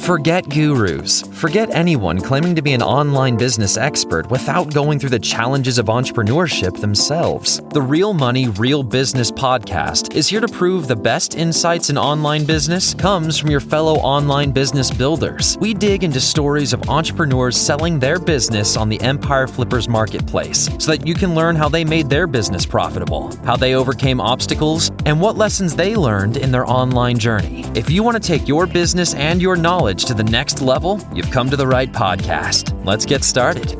Forget gurus. Forget anyone claiming to be an online business expert without going through the challenges of entrepreneurship themselves. The Real Money, Real Business podcast is here to prove the best insights in online business comes from your fellow online business builders. We dig into stories of entrepreneurs selling their business on the Empire Flippers marketplace so that you can learn how they made their business profitable, how they overcame obstacles, and what lessons they learned in their online journey. If you want to take your business and your knowledge to the next level, you've come to the right podcast. Let's get started.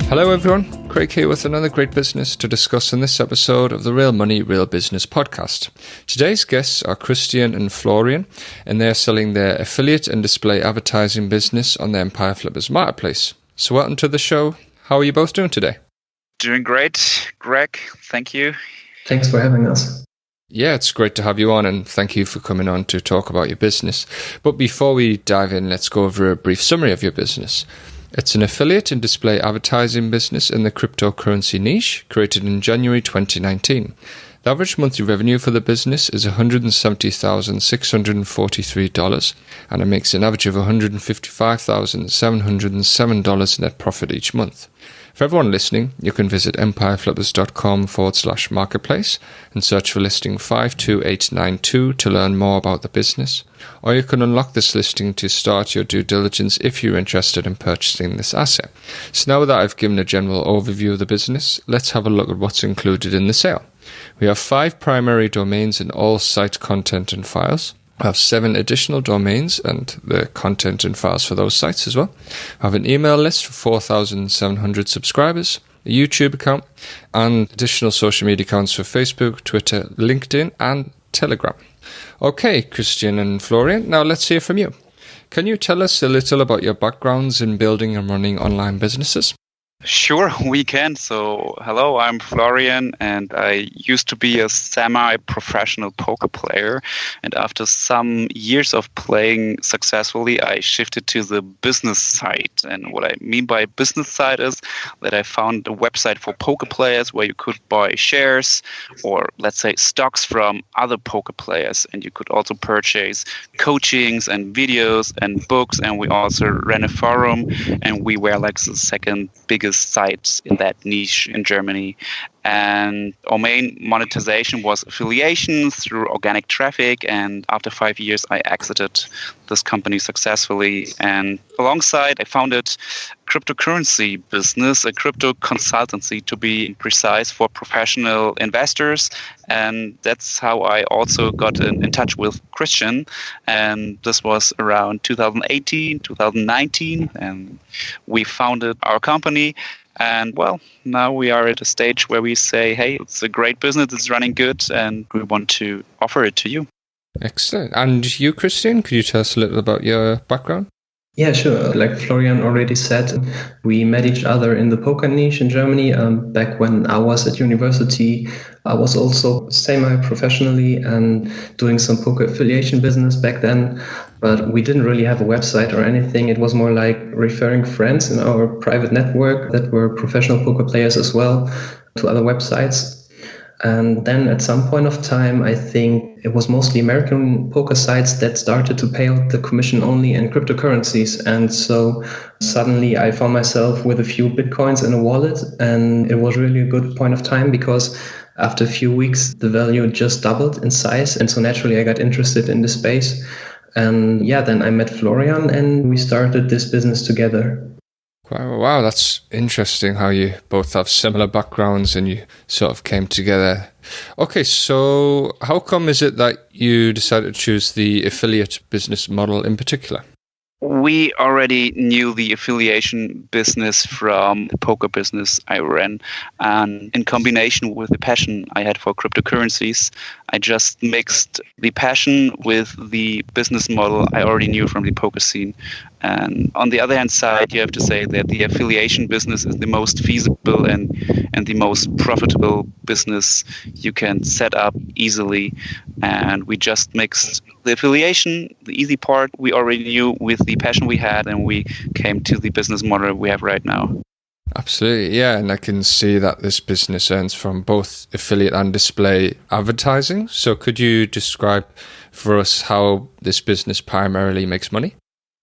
Hello everyone, Craig here with another great business to discuss in this episode of the Real Money, Real Business podcast. Today's guests are Christian and Florian, and they're selling their affiliate and display advertising business on the Empire Flippers marketplace. So welcome to the show. How are you both doing today? Doing great, Greg. Thank you. Thanks for having us. Yeah, it's great to have you on, and thank you for coming on to talk about your business. But before we dive in, let's go over a brief summary of your business. It's an affiliate and display advertising business in the cryptocurrency niche, created in January 2019. The average monthly revenue for the business is $170,643, and it makes an average of $155,707 net profit each month. For everyone listening, you can visit empireflippers.com/marketplace and search for listing 52892 to learn more about the business. Or you can unlock this listing to start your due diligence if you're interested in purchasing this asset. So now that I've given a general overview of the business, let's have a look at what's included in the sale. We have 5 primary domains and all site content and files. We have 7 additional domains and the content and files for those sites as well. We have an email list for 4,700 subscribers, a YouTube account, and additional social media accounts for Facebook, Twitter, LinkedIn, and Telegram. Okay, Christian and Florian, now let's hear from you. Can you tell us a little about your backgrounds in building and running online businesses? Sure, we can. So, hello, I'm Florian, and I used to be a semi-professional poker player. And after some years of playing successfully, I shifted to the business side. And what I mean by business side is that I found a website for poker players where you could buy shares or, let's say, stocks from other poker players. And you could also purchase coachings and videos and books. And we also ran a forum, and we were like the second biggest sites in that niche in Germany. And our main monetization was affiliation through organic traffic. And after 5 years, I exited this company successfully. And alongside, I founded cryptocurrency business, a crypto consultancy to be precise, for professional investors. And that's how I also got in touch with Christian. And this was around 2018, 2019. And we founded our company. And well, now we are at a stage where we say, hey, it's a great business, it's running good, and we want to offer it to you. Excellent. And you, Christian, could you tell us a little about your background? Yeah, sure. Like Florian already said, we met each other in the poker niche in Germany. Back when I was at university, I was also semi-professionally and doing some poker affiliation business back then. But we didn't really have a website or anything. It was more like referring friends in our private network that were professional poker players as well to other websites. And then at some point of time, I think it was mostly American poker sites that started to pay out the commission only in cryptocurrencies. And so suddenly I found myself with a few Bitcoins in a wallet. And it was really a good point of time because after a few weeks, the value just doubled in size. And so naturally, I got interested in the space. And yeah, then I met Florian and we started this business together. Wow, that's interesting how you both have similar backgrounds and you sort of came together. Okay, so how come is it that you decided to choose the affiliate business model in particular? We already knew the affiliation business from the poker business I ran. And in combination with the passion I had for cryptocurrencies, I just mixed the passion with the business model I already knew from the poker scene. And on the other hand side, you have to say that the affiliation business is the most feasible and the most profitable business you can set up easily. And we just mixed the affiliation, the easy part we already knew, with the passion we had, and we came to the business model we have right now. Absolutely, yeah. And I can see that this business earns from both affiliate and display advertising. So could you describe for us how this business primarily makes money?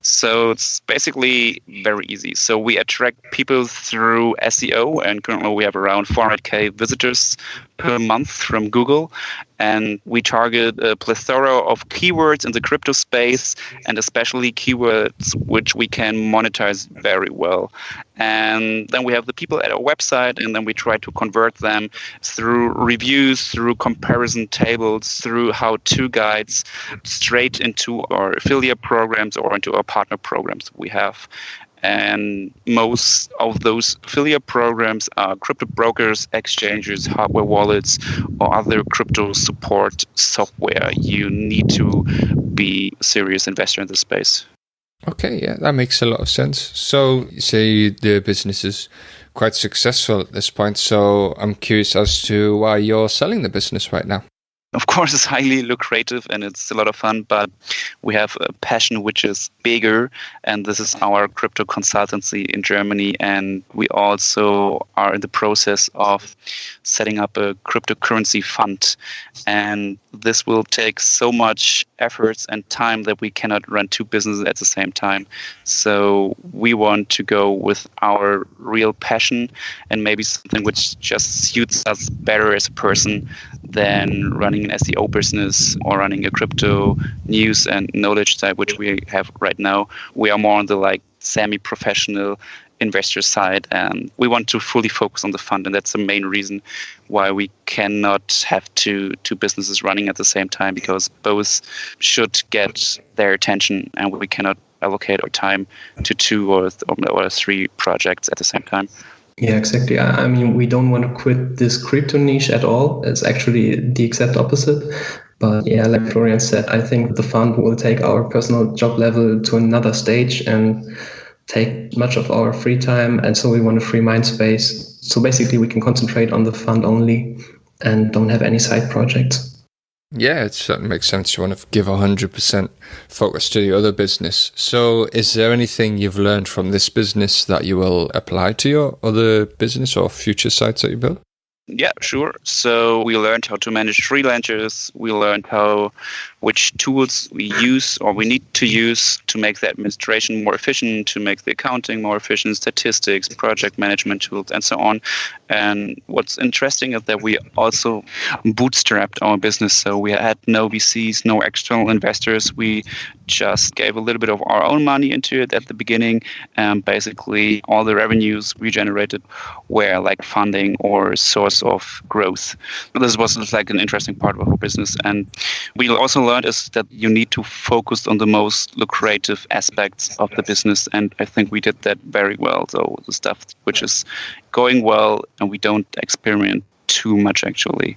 So it's basically very easy. So we attract people through SEO, and currently we have around 400K visitors per month from Google. And we target a plethora of keywords in the crypto space, and especially keywords which we can monetize very well. And then we have the people at our website, and then we try to convert them through reviews, through comparison tables, through how-to guides, straight into our affiliate programs or into our partner programs we have. And most of those affiliate programs are crypto brokers, exchanges, hardware wallets, or other crypto support software. You need to be a serious investor in this space. Okay, yeah, that makes a lot of sense. So you say the business is quite successful at this point. So I'm curious as to why you're selling the business right now. Of course, it's highly lucrative and it's a lot of fun, but we have a passion which is bigger, and this is our crypto consultancy in Germany. And we also are in the process of setting up a cryptocurrency fund. And this will take so much efforts and time that we cannot run two businesses at the same time. So we want to go with our real passion and maybe something which just suits us better as a person than running an SEO business or running a crypto news and knowledge site, which we have right now. We are more on the semi-professional investor side, and we want to fully focus on the fund, and that's the main reason why we cannot have two businesses running at the same time, because both should get their attention, and we cannot allocate our time to two or three projects at the same time. Yeah, exactly. I mean, we don't want to quit this crypto niche at all. It's actually the exact opposite. But yeah, like Florian said, I think the fund will take our personal job level to another stage and take much of our free time. And so we want a free mind space. So basically we can concentrate on the fund only and don't have any side projects. Yeah, it certainly makes sense. You want to give 100% focus to the other business. So is there anything you've learned from this business that you will apply to your other business or future sites that you build? Yeah, sure. So we learned how to manage freelancers. We learned which tools we use or we need to use to make the administration more efficient, to make the accounting more efficient, statistics, project management tools, and so on. And what's interesting is that we also bootstrapped our business. So we had no VCs, no external investors. We just gave a little bit of our own money into it at the beginning. And basically all the revenues we generated were like funding or source of growth. This was like an interesting part of our business. And we also learned is that you need to focus on the most lucrative aspects of the business. And I think we did that very well. So the stuff which is going well and we don't experiment too much actually.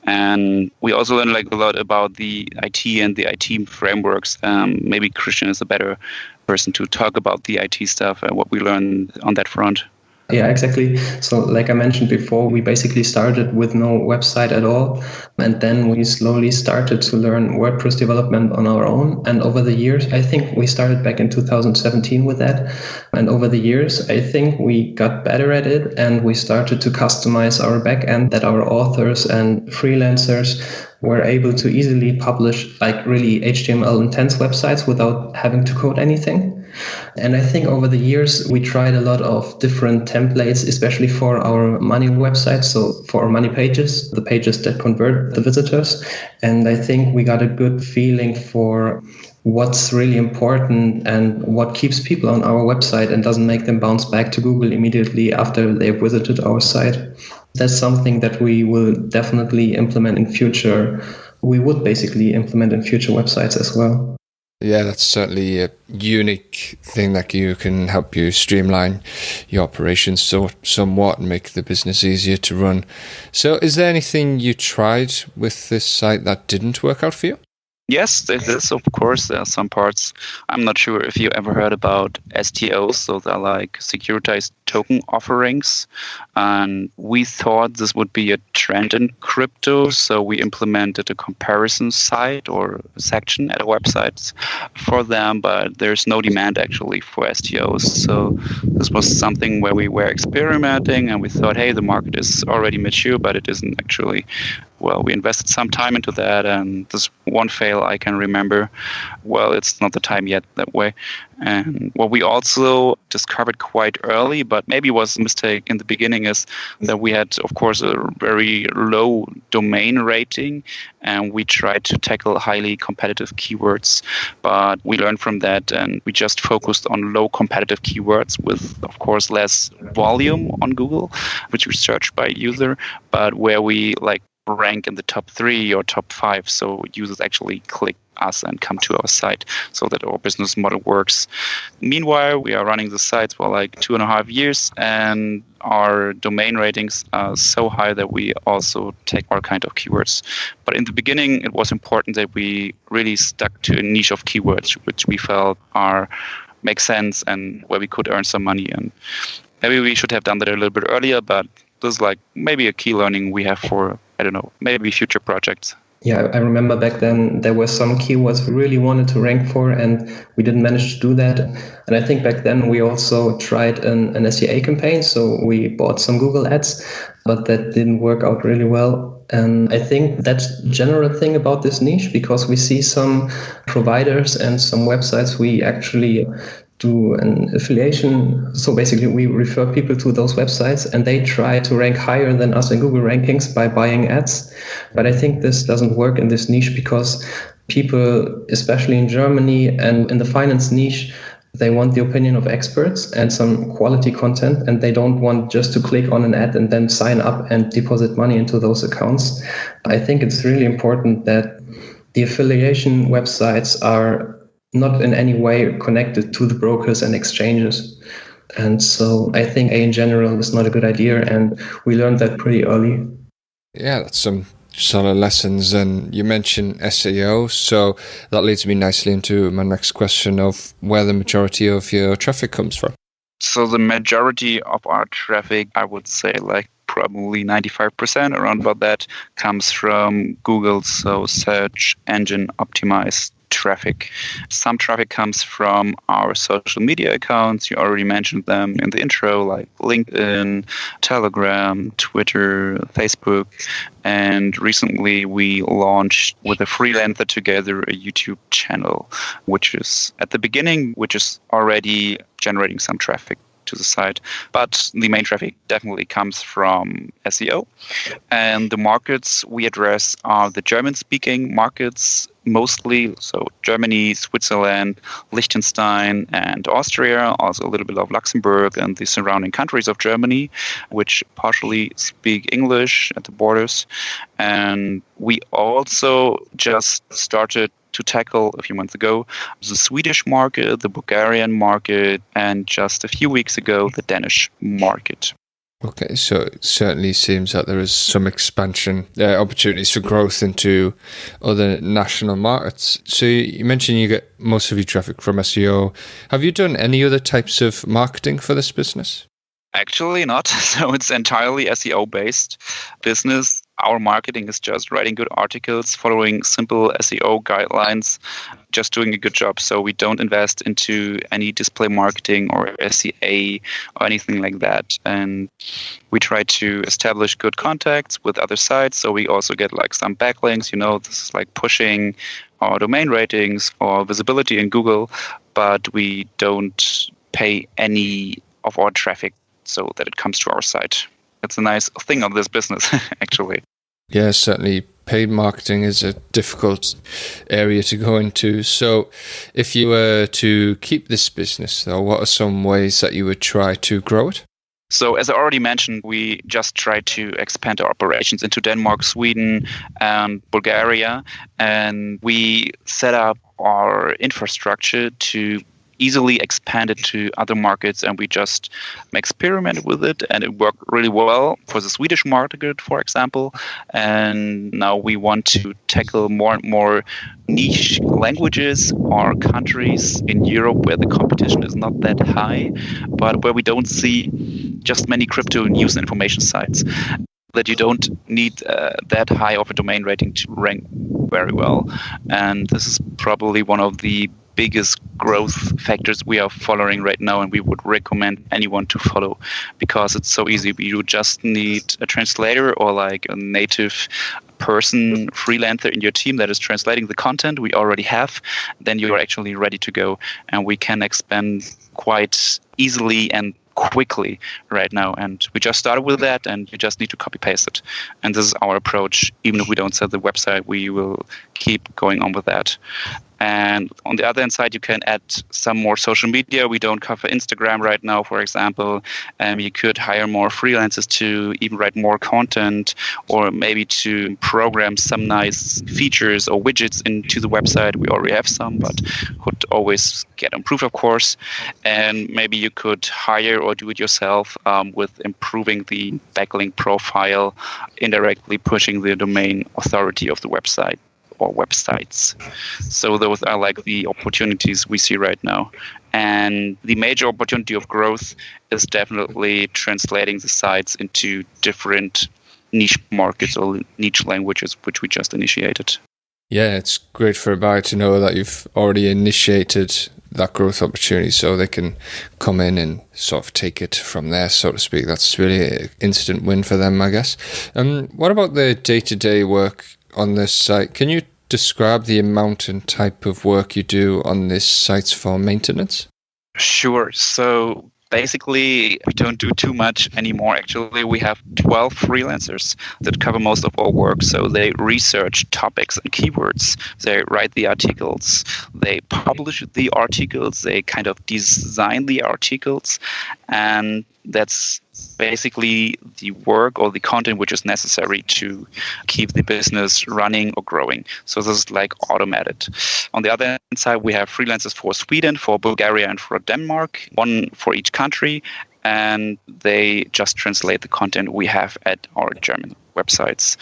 And we also learned a lot about the IT and the IT frameworks. Maybe Christian is a better person to talk about the IT stuff and what we learned on that front. Yeah, exactly. So like I mentioned before, we basically started with no website at all. And then we slowly started to learn WordPress development on our own. And over the years, I think we started back in 2017 with that. And over the years, I think we got better at it. And we started to customize our backend that our authors and freelancers were able to easily publish really HTML intense websites without having to code anything. And I think over the years, we tried a lot of different templates, especially for our money websites. So for our money pages, the pages that convert the visitors. And I think we got a good feeling for what's really important and what keeps people on our website and doesn't make them bounce back to Google immediately after they've visited our site. That's something that we will definitely implement in future. We would basically implement in future websites as well. Yeah, that's certainly a unique thing that you can help you streamline your operations somewhat and make the business easier to run. So is there anything you tried with this site that didn't work out for you? Yes, this is, of course. There are some parts. I'm not sure if you ever heard about STOs. So they're like securitized token offerings. And we thought this would be a trend in crypto. So we implemented a comparison site or section at a website for them. But there's no demand actually for STOs. So this was something where we were experimenting and we thought, hey, the market is already mature, but it isn't actually. Well, we invested some time into that, and this one fail I can remember. Well, it's not the time yet that way. And what we also discovered quite early, but maybe was a mistake in the beginning, is that we had, of course, a very low domain rating, and we tried to tackle highly competitive keywords. But we learned from that, and we just focused on low competitive keywords with, of course, less volume on Google, which we searched by user, but where we rank in the top 3 or top 5, so users actually click us and come to our site, so that our business model works. Meanwhile, we are running the sites for 2.5 years, and our domain ratings are so high that we also take all kind of keywords. But in the beginning, it was important that we really stuck to a niche of keywords which we felt make sense and where we could earn some money. And maybe we should have done that a little bit earlier, but this is maybe a key learning we have for, I don't know, maybe future projects. Yeah, I remember back then there were some keywords we really wanted to rank for, and we didn't manage to do that. And I think back then we also tried an SEA campaign, so we bought some Google ads, but that didn't work out really well. And I think that's a general thing about this niche, because we see some providers and some websites we actually do an affiliation. So basically we refer people to those websites and they try to rank higher than us in Google rankings by buying ads. But I think this doesn't work in this niche, because people, especially in Germany and in the finance niche, they want the opinion of experts and some quality content, and they don't want just to click on an ad and then sign up and deposit money into those accounts. I think it's really important that the affiliation websites are not in any way connected to the brokers and exchanges. And so I think in general is not a good idea, and we learned that pretty early. Yeah, that's some solid lessons. And you mentioned SEO, so that leads me nicely into my next question of where the majority of your traffic comes from. So the majority of our traffic, I would say probably 95%, around about that, comes from Google, so search engine optimized traffic. Some traffic comes from our social media accounts. You already mentioned them in the intro, like LinkedIn, Telegram, Twitter, Facebook. And recently we launched with a freelancer together a YouTube channel, which is already generating some traffic to the site. But the main traffic definitely comes from SEO. And the markets we address are the German-speaking markets mostly, so Germany, Switzerland, Liechtenstein, and Austria, also a little bit of Luxembourg and the surrounding countries of Germany, which partially speak English at the borders. And we also just started to tackle a few months ago the Swedish market, the Bulgarian market, and just a few weeks ago, the Danish market. Okay, so it certainly seems that there is some expansion, opportunities for growth into other national markets. So you mentioned you get most of your traffic from SEO. Have you done any other types of marketing for this business? Actually not. So it's entirely SEO-based business. Our marketing is just writing good articles, following simple SEO guidelines, just doing a good job. So we don't invest into any display marketing or SEA or anything like that. And we try to establish good contacts with other sites. So we also get some backlinks, this is pushing our domain ratings or visibility in Google, but we don't pay any of our traffic so that it comes to our site. It's a nice thing of this business, actually. Yeah, certainly paid marketing is a difficult area to go into. So if you were to keep this business, though, what are some ways that you would try to grow it? So as I already mentioned, we just try to expand our operations into Denmark, Sweden, and Bulgaria. And we set up our infrastructure to easily expand it to other markets, and we just experimented with it, and it worked really well for the Swedish market, for example. And now we want to tackle more and more niche languages or countries in Europe where the competition is not that high, but where we don't see just many crypto news and information sites, that you don't need that high of a domain rating to rank very well. And this is probably one of the biggest growth factors we are following right now, and we would recommend anyone to follow, because it's so easy. You just need a translator or like a native person, freelancer in your team that is translating the content we already have. Then you are actually ready to go, and we can expand quite easily and quickly right now. And we just started with that, and you just need to copy paste it. And this is our approach. Even if we don't sell the website, we will keep going on with that. And on the other hand side, you can add some more social media. We don't cover Instagram right now, for example. You could hire more freelancers to even write more content, or maybe to program some nice features or widgets into the website. We already have some, but could always get improved, of course. And maybe you could hire or do it yourself with improving the backlink profile, indirectly pushing the domain authority of the website or websites. So those are like the opportunities we see right now. And the major opportunity of growth is definitely translating the sites into different niche markets or niche languages, which we just initiated. Yeah, it's great for a buyer to know that you've already initiated that growth opportunity, so they can come in and sort of take it from there, so to speak. That's really an instant win for them, I guess. What about the day-to-day work on this site? Can you describe the amount and type of work you do on this site for maintenance? Sure. So basically, we don't do too much anymore. Actually, we have 12 freelancers that cover most of our work. So they research topics and keywords. They write the articles. They publish the articles. They kind of design the articles. And that's basically the work or the content which is necessary to keep the business running or growing. So this is like automated. On the other hand side, we have freelancers for Sweden, for Bulgaria, and for Denmark, one for each country, and they just translate the content we have at our German websites.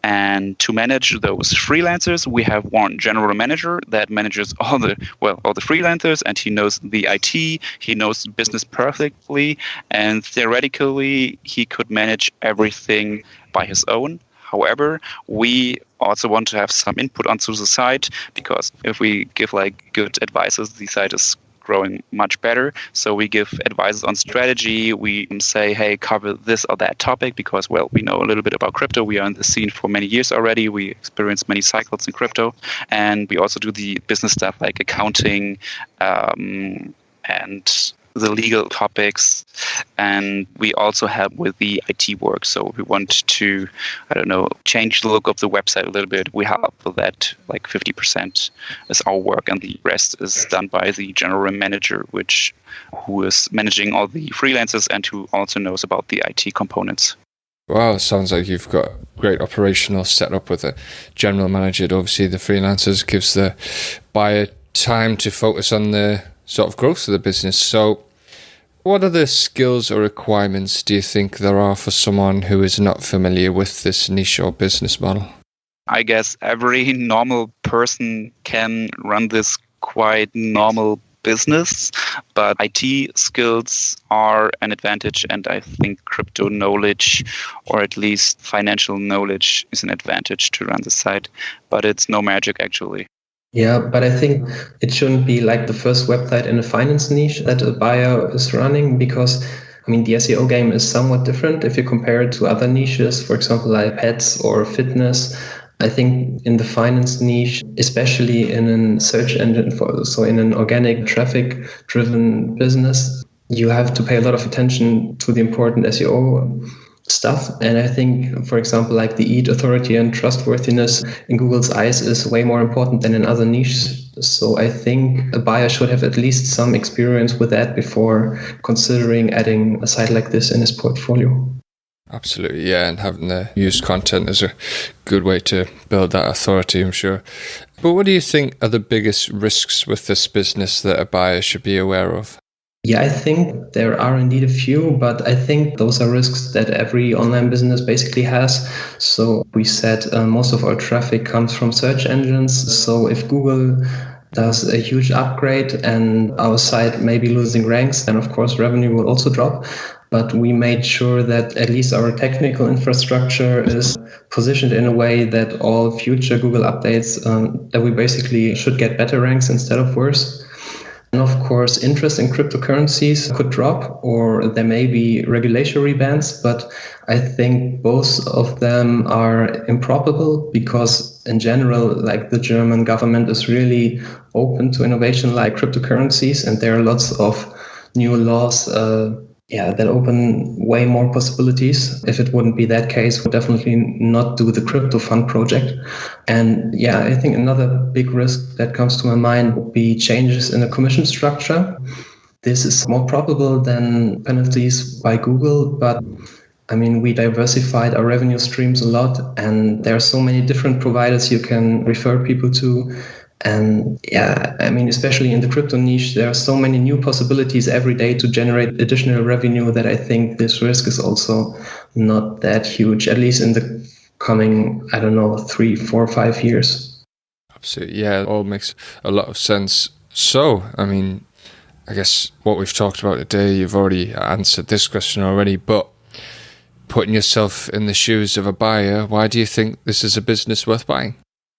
And to manage those freelancers, we have one general manager that manages all the freelancers, and he knows the IT, he knows business perfectly, and theoretically he could manage everything by his own. However, we also want to have some input onto the site, because if we give like good advices, the site is growing much better. So we give advice on strategy. We say, hey, cover this or that topic, because, well, we know a little bit about crypto. We are in the scene for many years already. We experience many cycles in crypto. And we also do the business stuff like accounting and the legal topics. And we also help with the IT work. So we want to, change the look of the website a little bit. We help with that, like 50% is our work, and the rest is done by the general manager, who is managing all the freelancers and who also knows about the IT components. Wow, sounds like you've got a great operational setup with a general manager. Obviously, the freelancers gives the buyer time to focus on the sort of growth of the business. So what other skills or requirements do you think there are for someone who is not familiar with this niche or business model? I guess every normal person can run this quite normal business, but IT skills are an advantage, and I think crypto knowledge, or at least financial knowledge, is an advantage to run the site, but it's no magic actually. Yeah, but I think it shouldn't be like the first website in a finance niche that a buyer is running, because the SEO game is somewhat different if you compare it to other niches, for example, like pets or fitness. I think in the finance niche, especially in a search engine, so in an organic traffic-driven business, you have to pay a lot of attention to the important SEO stuff. And I think, for example, like the EAT authority and trustworthiness in Google's eyes is way more important than in other niches. So I think a buyer should have at least some experience with that before considering adding a site like this in his portfolio. Absolutely, yeah, and having the used content is a good way to build that authority, I'm sure. But what do you think are the biggest risks with this business that a buyer should be aware of? Yeah, I think there are indeed a few, but I think those are risks that every online business basically has. So we said most of our traffic comes from search engines. So if Google does a huge upgrade and our site may be losing ranks, then of course revenue will also drop. But we made sure that at least our technical infrastructure is positioned in a way that all future Google updates, that we basically should get better ranks instead of worse. And of course, interest in cryptocurrencies could drop, or there may be regulatory bans, but I think both of them are improbable because in general, like the German government is really open to innovation like cryptocurrencies, and there are lots of new laws that open way more possibilities. If it wouldn't be that case, we'd definitely not do the crypto fund project. And yeah, I think another big risk that comes to my mind would be changes in the commission structure. This is more probable than penalties by Google, but I mean, we diversified our revenue streams a lot, and there are so many different providers you can refer people to. And yeah, I mean, especially in the crypto niche, there are so many new possibilities every day to generate additional revenue that I think this risk is also not that huge, at least in the coming, 3, 4, 5 years. Absolutely, yeah, it all makes a lot of sense. So, I mean, I guess what we've talked about today, you've already answered this question already, but putting yourself in the shoes of a buyer, why do you think this is a business worth buying?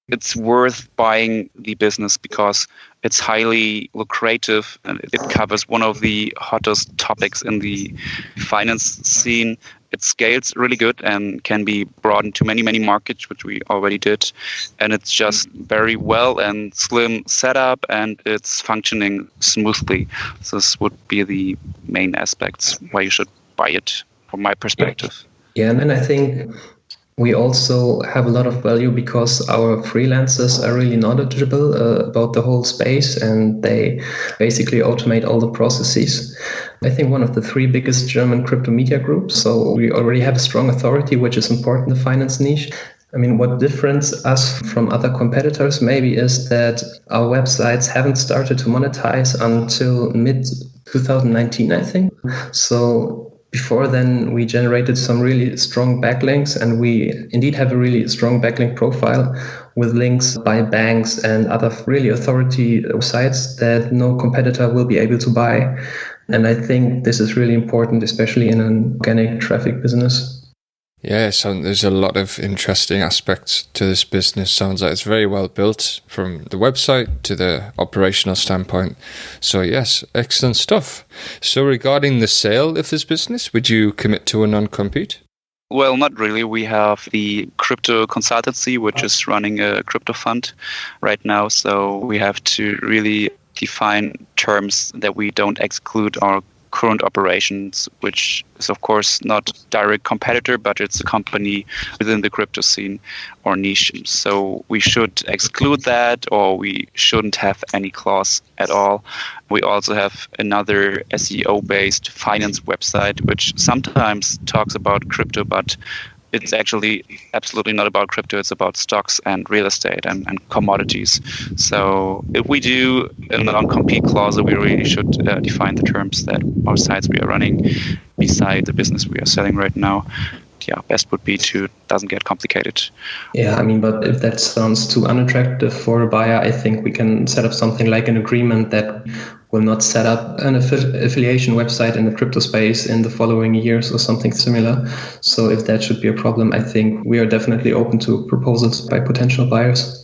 It's worth buying the business because it's highly lucrative and it covers one of the hottest topics in the finance scene. It scales really good and can be brought into many, many markets, which we already did. And it's just very well and slim setup, and it's functioning smoothly. So this would be the main aspects why you should buy it, from my perspective. Yeah, and then I think we also have a lot of value because our freelancers are really knowledgeable about the whole space, and they basically automate all the processes. I think one of the 3 biggest German crypto media groups. So we already have a strong authority, which is important in the finance niche. I mean, what differentiates us from other competitors maybe is that our websites haven't started to monetize until mid 2019, I think. So before then, we generated some really strong backlinks, and we indeed have a really strong backlink profile with links by banks and other really authority sites that no competitor will be able to buy. And I think this is really important, especially in an organic traffic business. Yeah, so there's a lot of interesting aspects to this business. Sounds like it's very well built from the website to the operational standpoint. So yes, excellent stuff. So regarding the sale of this business, would you commit to a non-compete? Well, not really. We have the crypto consultancy, which is running a crypto fund right now. So we have to really define terms that we don't exclude our current operations, which is of course not direct competitor, but it's a company within the crypto scene or niche. So we should exclude that, or we shouldn't have any clause at all. We also have another SEO-based finance website, which sometimes talks about crypto, but it's actually absolutely not about crypto. It's about stocks and real estate and commodities. So if we do a non-compete clause, we really should define the terms that our sites we are running beside the business we are selling right now. Yeah, best would be to doesn't get complicated. Yeah, I mean, but if that sounds too unattractive for a buyer, I think we can set up something like an agreement that will not set up an affiliation website in the crypto space in the following years or something similar. So if that should be a problem, I think we are definitely open to proposals by potential buyers.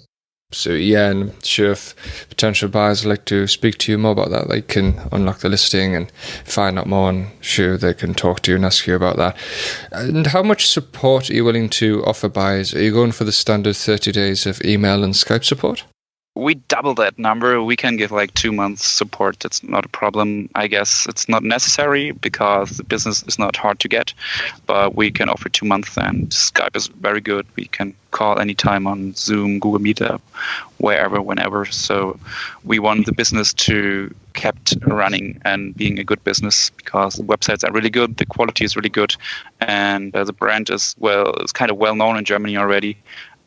So yeah, and I'm sure if potential buyers would like to speak to you more about that, they can unlock the listing and find out more, and sure they can talk to you and ask you about that. And how much support are you willing to offer buyers? Are you going for the standard 30 days of email and Skype support? We double that number. We can give like 2 months support. That's not a problem. I guess it's not necessary because the business is not hard to get, but we can offer 2 months, and Skype is very good. We can call anytime on Zoom, Google Meetup, wherever, whenever. So we want the business to kept running and being a good business because the websites are really good, the quality is really good, and the brand is kind of well known in Germany already.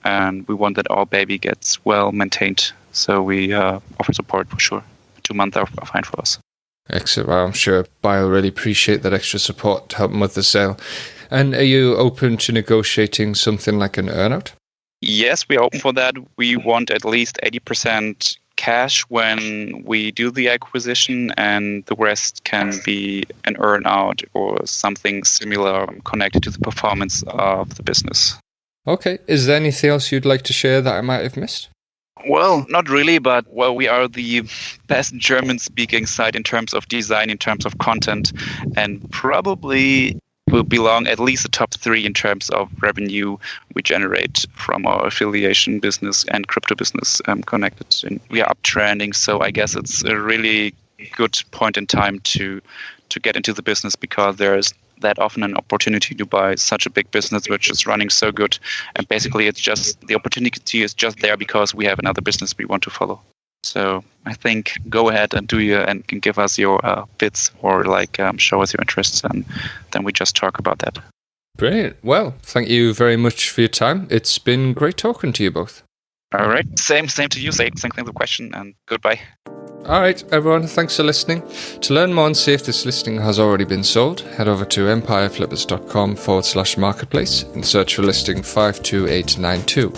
And we want that our baby gets well maintained. So we offer support for sure. 2 months are fine for us. Excellent. Well, I'm sure Bio really appreciate that extra support to help them with the sale. And are you open to negotiating something like an earnout? Yes, we are open for that. We want at least 80% cash when we do the acquisition, and the rest can be an earnout or something similar connected to the performance of the business. Okay. Is there anything else you'd like to share that I might have missed? Well, not really, but we are the best German-speaking site in terms of design, in terms of content, and probably will belong at least the top 3 in terms of revenue we generate from our affiliation business and crypto business connected. And we are uptrending, so I guess it's a really good point in time to get into the business because there's that often an opportunity to buy such a big business which is running so good, and basically it's just the opportunity is just there because we have another business we want to follow. So I think go ahead and and give us your bits or show us your interests, and then we just talk about that. Brilliant. Well, thank you very much for your time. It's been great talking to you both. All right, same to you. Same thing for the question, and goodbye. All right, everyone, thanks for listening. To learn more and see if this listing has already been sold, head over to empireflippers.com/marketplace and search for listing 52892.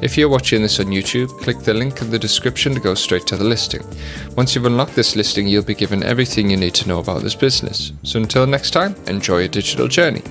If you're watching this on YouTube, click the link in the description to go straight to the listing. Once you've unlocked this listing, you'll be given everything you need to know about this business. So until next time, enjoy your digital journey.